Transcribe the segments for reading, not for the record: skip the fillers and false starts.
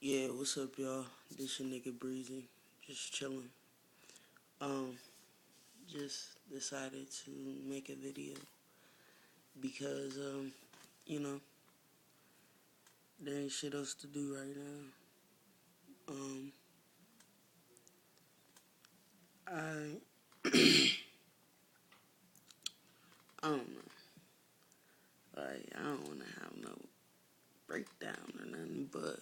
Yeah, what's up, y'all? This your nigga Breezy, just chilling. Um, just decided to make a video because you know, there ain't shit else to do right now. Um, I I don't know. Like I don't want to have no breakdown or nothing, but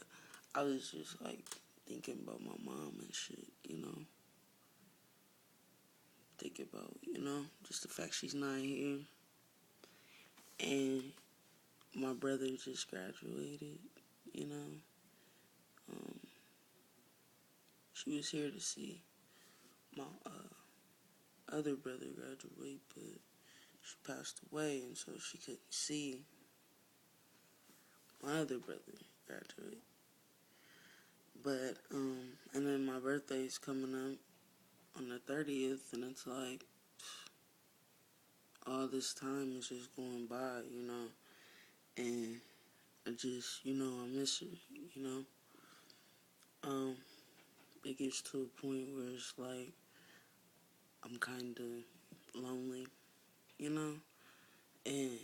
I was just like thinking about my mom and shit. Thinking about just the fact she's not here, and my brother just graduated. You know. Um, She was here to see my other brother graduate, but she passed away, and so she couldn't see my other brother graduate. But and then my birthday is coming up on the 30th, and it's like all this time is just going by, and I just, I miss her, you know. Um, it gets to a point where it's like I'm kind of lonely, you know, and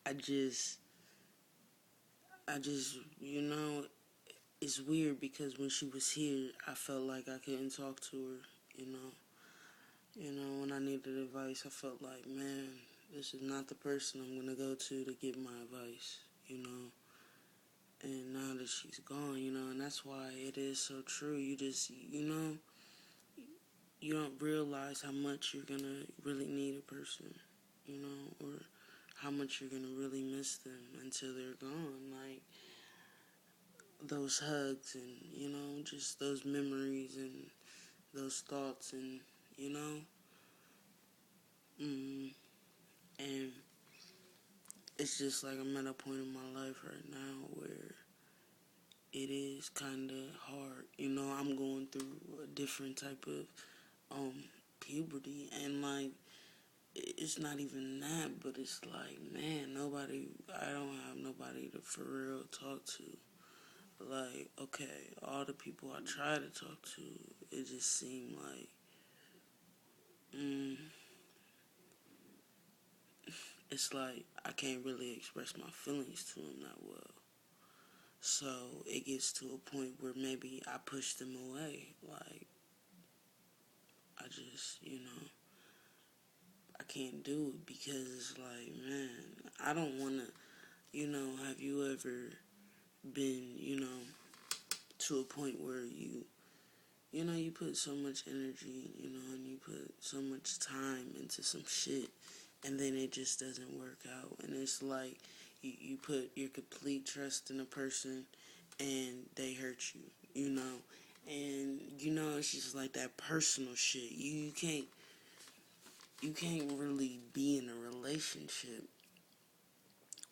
I just it's weird because when she was here, I felt like I couldn't talk to her, you know. When I needed advice, I felt like, man, this is not the person I'm going to go to get my advice, you know. And now that she's gone, and that's why it is so true. You just, you don't realize how much you're going to really need a person, or how much you're going to really miss them until they're gone. Like, those hugs and, just those memories and those thoughts and, you know, mm, and it's just like I'm at a point in my life right now where it is kind of hard. I'm going through a different type of puberty, and like it's not even that, but it's like, man, I don't have nobody to for real talk to. Like, okay, all the people I try to talk to, it just seemed like, mm, it's like I can't really express my feelings to them that well. So it gets to a point where maybe I push them away. Like, I just, I can't do it because it's like, man, I don't want to, have you ever been, to a point where you put so much energy, and you put so much time into some shit, and then it just doesn't work out. And it's like you put your complete trust in a person, and they hurt you, And it's just like that personal shit. You can't really be in a relationship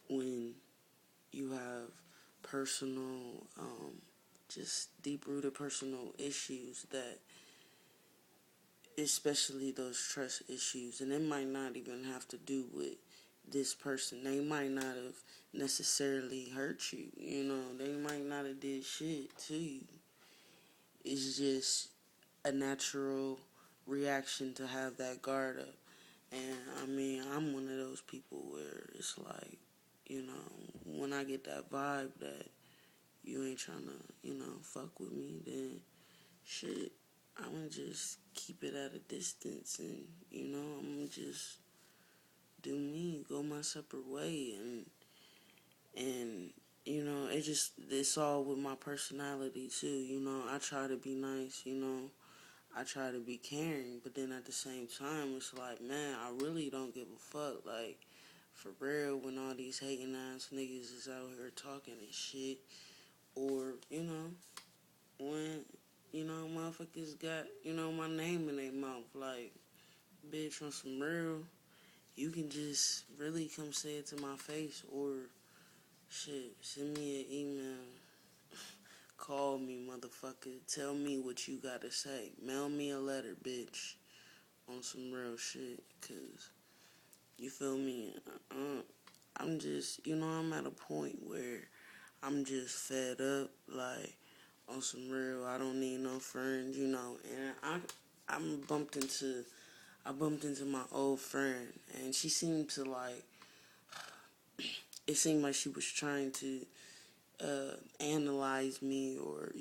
when you have personal, just deep rooted personal issues that, especially those trust issues, and it might not even have to do with this person. They might not have necessarily hurt you, they might not have did shit to you. It's just a natural reaction to have that guard up. And I mean, I'm one of those people where it's like, when I get that vibe that you ain't trying to, fuck with me, then shit, I'm gonna just keep it at a distance, and, I'm gonna just do me, go my separate way, and it's all with my personality too, I try to be nice, I try to be caring, but then at the same time, it's like, man, I really don't give a fuck, like, for real, when all these hating ass niggas is out here talking and shit, or, when, motherfuckers got, my name in their mouth, like, bitch, on some real, you can just really come say it to my face, or, shit, send me an email, call me, motherfucker, tell me what you gotta say, mail me a letter, bitch, on some real shit, cause, you feel me, I'm just, I'm at a point where I'm just fed up, like, on some real. I don't need no friends, you know. And I bumped into my old friend, and she seemed to like. It seemed like she was trying to analyze me, or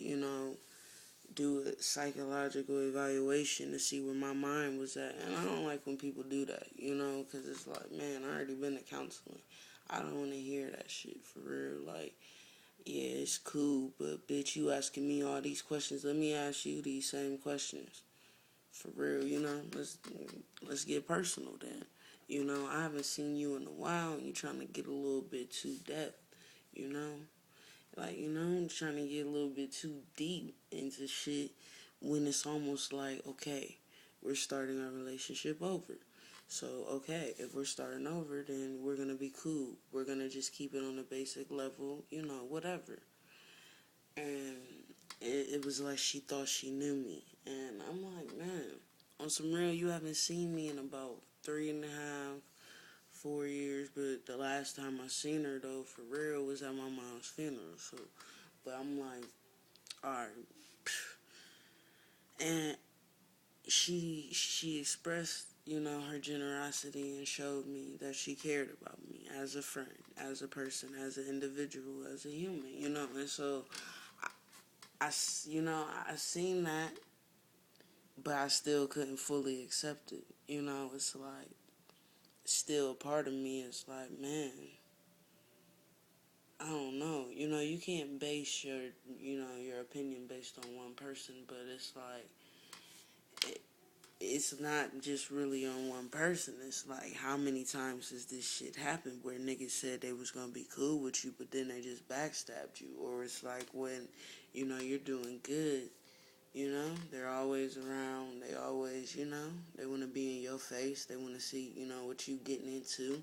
do a psychological evaluation to see where my mind was at. And I don't like when people do that, because it's like, man, I already been to counseling. I don't want to hear that shit for real. Like, yeah, it's cool, but bitch, you asking me all these questions. Let me ask you these same questions. For real, let's get personal then. I haven't seen you in a while, and you trying to get a little bit too depth, you know? Like, I'm trying to get a little bit too deep into shit when it's almost like, okay, we're starting our relationship over. So, okay, if we're starting over, then we're going to be cool. We're going to just keep it on a basic level, whatever. And it was like she thought she knew me. And I'm like, man, on some real, you haven't seen me in about 3.5, 4 years. But the last time I seen her, though, for real, was at my mom's funeral. So, but I'm like, alright. And she expressed, her generosity and showed me that she cared about me as a friend, as a person, as an individual, as a human, And so, I seen that, but I still couldn't fully accept it. It's like, still a part of me is like, man, I don't know. You can't base your opinion based on one person, but it's like, it's not just really on one person. It's like, how many times has this shit happened where niggas said they was gonna be cool with you, but then they just backstabbed you? Or it's like when, you're doing good, they're always around. They always, they want to be in your face. They want to see, what you getting into.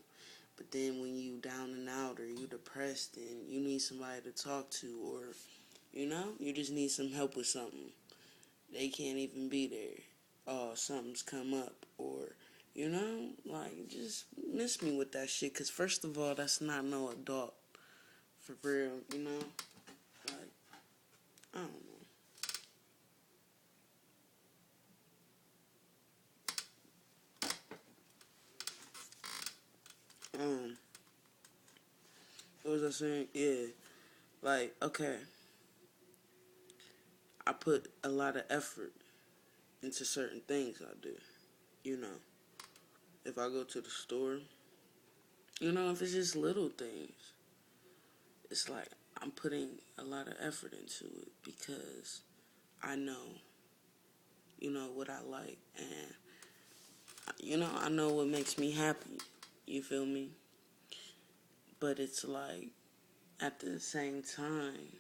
But then when you down and out, or you depressed, and you need somebody to talk to, or, you just need some help with something, they can't even be there. Oh, something's come up, or, like, just miss me with that shit. Because first of all, that's not no adult, for real, like, I don't know. What was I saying? Yeah, like, okay, I put a lot of effort into certain things I do, you know. If I go to the store, if it's just little things, it's like I'm putting a lot of effort into it because I know, what I like, and, I know what makes me happy, you feel me? But it's like, at the same time,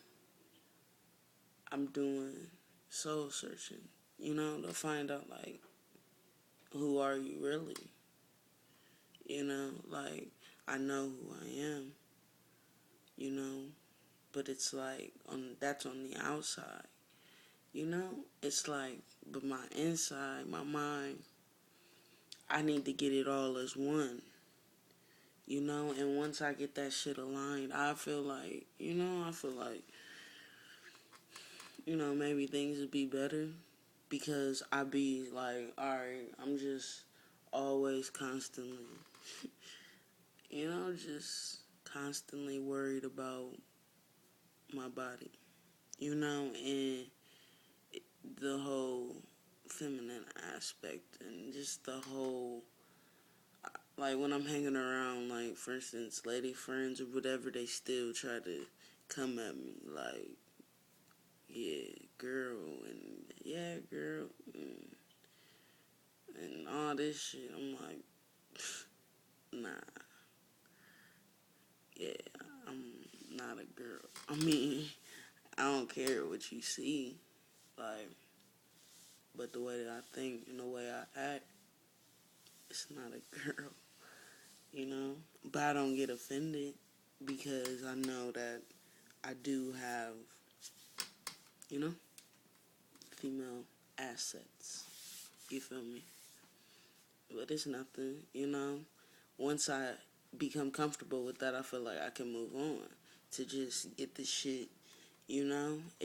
I'm doing soul searching, to find out, like, who are you really? Like, I know who I am, you know, but it's like, that's on the outside, It's like, but my inside, my mind, I need to get it all as one, and once I get that shit aligned, I feel like, maybe things would be better, because I be like, alright, I'm just always constantly, just constantly worried about my body, and the whole feminine aspect, and just the whole, like, when I'm hanging around, like, for instance, lady friends or whatever, they still try to come at me, like, yeah, girl, and yeah, girl, and all this shit. I'm like, nah, yeah, I'm not a girl. I mean, I don't care what you see, like, but the way that I think and the way I act, it's not a girl, But I don't get offended because I know that I do have, female assets. You feel me? But it's nothing, Once I become comfortable with that, I feel like I can move on to just get this shit, you know?